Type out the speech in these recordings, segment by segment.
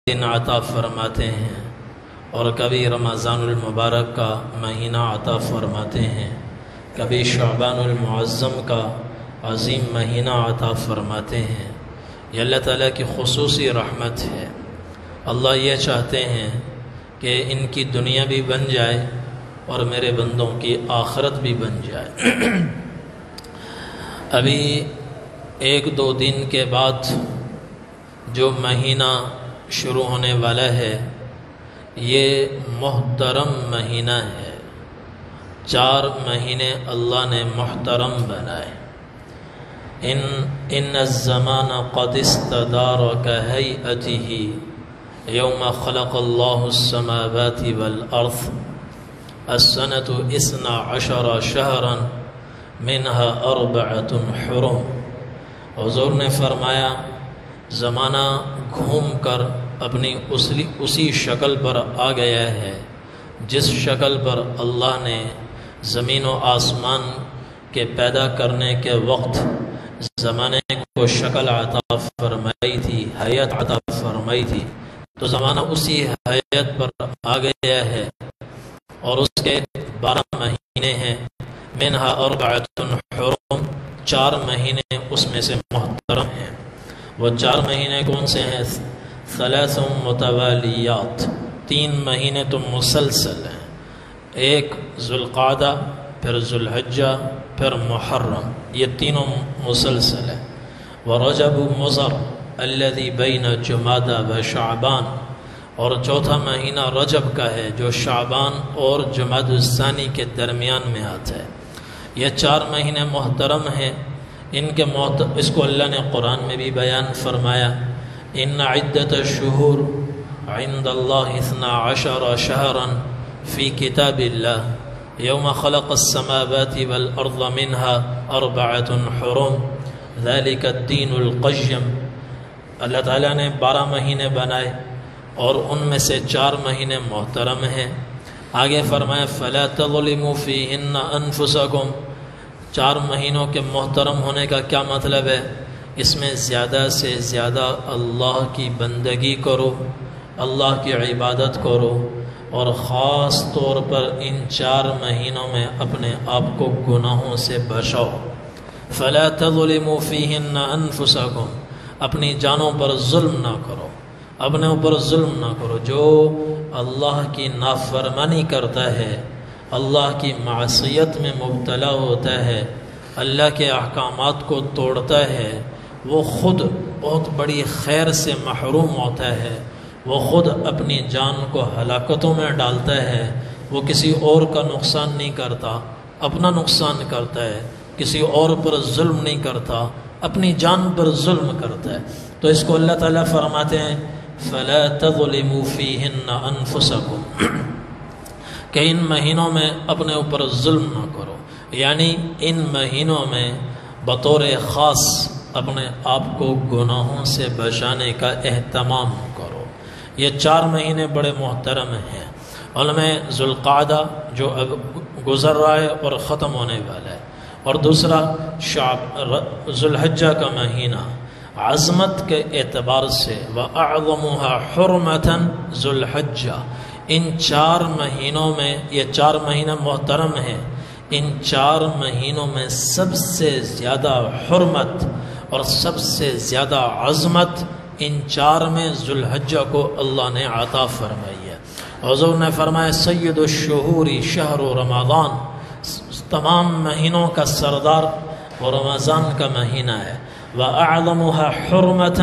دن عطا فرماتے ہیں اور کبھی رمضان المبارک کا مہینہ عطا فرماتے ہیں، کبھی شعبان المعظم کا عظیم مہینہ عطا فرماتے ہیں۔ یہ اللہ تعالیٰ کی خصوصی رحمت ہے۔ اللہ یہ چاہتے ہیں کہ ان کی دنیا بھی بن جائے اور میرے بندوں کی آخرت بھی بن جائے۔ ابھی ایک دو دن کے بعد جو مہینہ شروع ہونے والا ہے یہ محترم مہینہ ہے۔ 4 مہینے اللہ نے محترم بنائے۔ ان الزمان قد استدار كهيئته يوم خلق الله السماوات والأرض السنة 12 شهرا منها 4 حرم۔ حضور نے فرمایا زمانہ گھوم کر اپنی اسی شکل پر آ گیا ہے جس شکل پر اللہ نے زمین و آسمان کے پیدا کرنے کے وقت زمانے کو شکل عطا فرمائی تھی، حیات عطا فرمائی تھی، تو زمانہ اسی حیات پر آ گیا ہے اور اس کے 12 مہینے ہیں۔ منہا 4 حرم، 4 مہینے اس میں سے محترم ہیں۔ وہ 4 مہینے کون سے ہیں؟ 3 متوالیات، 3 مہینے تو مسلسل ہیں، ایک ذوالقعدہ، پھر ذوالحجہ، پھر محرم، یہ تینوں مسلسل ہیں۔ ورجب مضر الذي بین جمادى و شعبان، اور چوتھا مہینہ رجب کا ہے جو شعبان اور جمادی الثانی کے درمیان میں آتا ہے۔ یہ 4 مہینے محترم ہیں۔ اس کو اللہ نے قرآن میں بھی بیان فرمایا، ان عدت الشہور عند اللہ 12 شہرا فی کتاب اللہ یوم خلق السماوات والارض منها 4 حرم ذلك الدین القیم۔ اللہ تعالیٰ نے 12 مہینے بنائے اور ان میں سے 4 مہینے محترم ہیں۔ آگے فرمایا فلا تظلموا فیہن انفسکم۔ 4 مہینوں کے محترم ہونے کا کیا مطلب ہے؟ اس میں زیادہ سے زیادہ اللہ کی بندگی کرو، اللہ کی عبادت کرو، اور خاص طور پر ان 4 مہینوں میں اپنے آپ کو گناہوں سے بچاؤ۔ فلا تظلموا فیہن انفسکم، اپنی جانوں پر ظلم نہ کرو، اپنے اوپر ظلم نہ کرو۔ جو اللہ کی نافرمانی کرتا ہے، اللہ کی معصیت میں مبتلا ہوتا ہے، اللہ کے احکامات کو توڑتا ہے، وہ خود بہت بڑی خیر سے محروم ہوتا ہے، وہ خود اپنی جان کو ہلاکتوں میں ڈالتا ہے۔ وہ کسی اور کا نقصان نہیں کرتا، اپنا نقصان کرتا ہے، کسی اور پر ظلم نہیں کرتا، اپنی جان پر ظلم کرتا ہے۔ تو اس کو اللہ تعالیٰ فرماتے ہیں فَلَا تَظْلِمُوا فِيهِنَّ أَنفُسَكُمْ، کہ ان مہینوں میں اپنے اوپر ظلم نہ کرو، یعنی ان مہینوں میں بطور خاص اپنے آپ کو گناہوں سے بچانے کا اہتمام کرو۔ یہ 4 مہینے بڑے محترم ہیں۔ ان میں ذوالقعدہ جو اب گزر رہا ہے اور ختم ہونے والا ہے، اور دوسرا ذوالحجہ کا مہینہ عظمت کے اعتبار سے وَأَعْظَمُهَا حُرْمَةً ذوالحجہ۔ ان 4 مہینوں میں، یہ 4 مہینہ محترم ہیں، ان 4 مہینوں میں سب سے زیادہ حرمت اور سب سے زیادہ عظمت ان 4 میں ذوالحجہ کو اللہ نے عطا فرمائی ہے۔ حضور نے فرمایا سید الشہور شہر رمضان، تمام مہینوں کا سردار وہ رمضان کا مہینہ ہے۔ وَأَعْظَمُهَا حُرْمَةً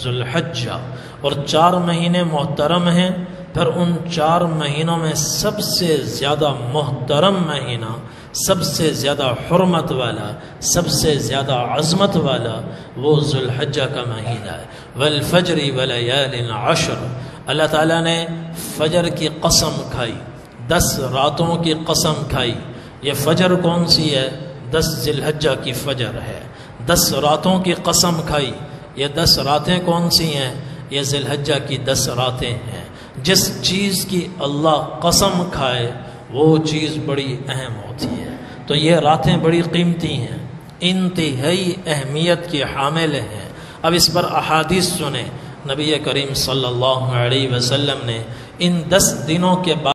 ذوالحجہ، اور 4 مہینے محترم ہیں، پھر ان 4 مہینوں میں سب سے زیادہ محترم مہینہ، سب سے زیادہ حرمت والا، سب سے زیادہ عظمت والا وہ ذوالحجہ کا مہینہ ہے۔ وَالْفَجْرِ وَلَيَالٍ عَشْرٍ، اللہ تعالیٰ نے فجر کی قسم کھائی، 10 راتوں کی قسم کھائی۔ یہ فجر کون سی ہے؟ 10 ذی الحجہ کی فجر ہے۔ 10 راتوں کی قسم کھائی۔ یہ 10 راتیں کون سی ہیں؟ یہ ذی الحجہ کی 10 راتیں ہیں۔ جس چیز کی اللہ قسم کھائے وہ چیز بڑی اہم ہوتی ہے۔ تو یہ راتیں بڑی قیمتی ہیں، انتہائی اہمیت کی حامل ہیں۔ اب اس پر احادیث سنیں۔ نبی کریم صلی اللہ علیہ وسلم نے ان 10 دنوں کے بعد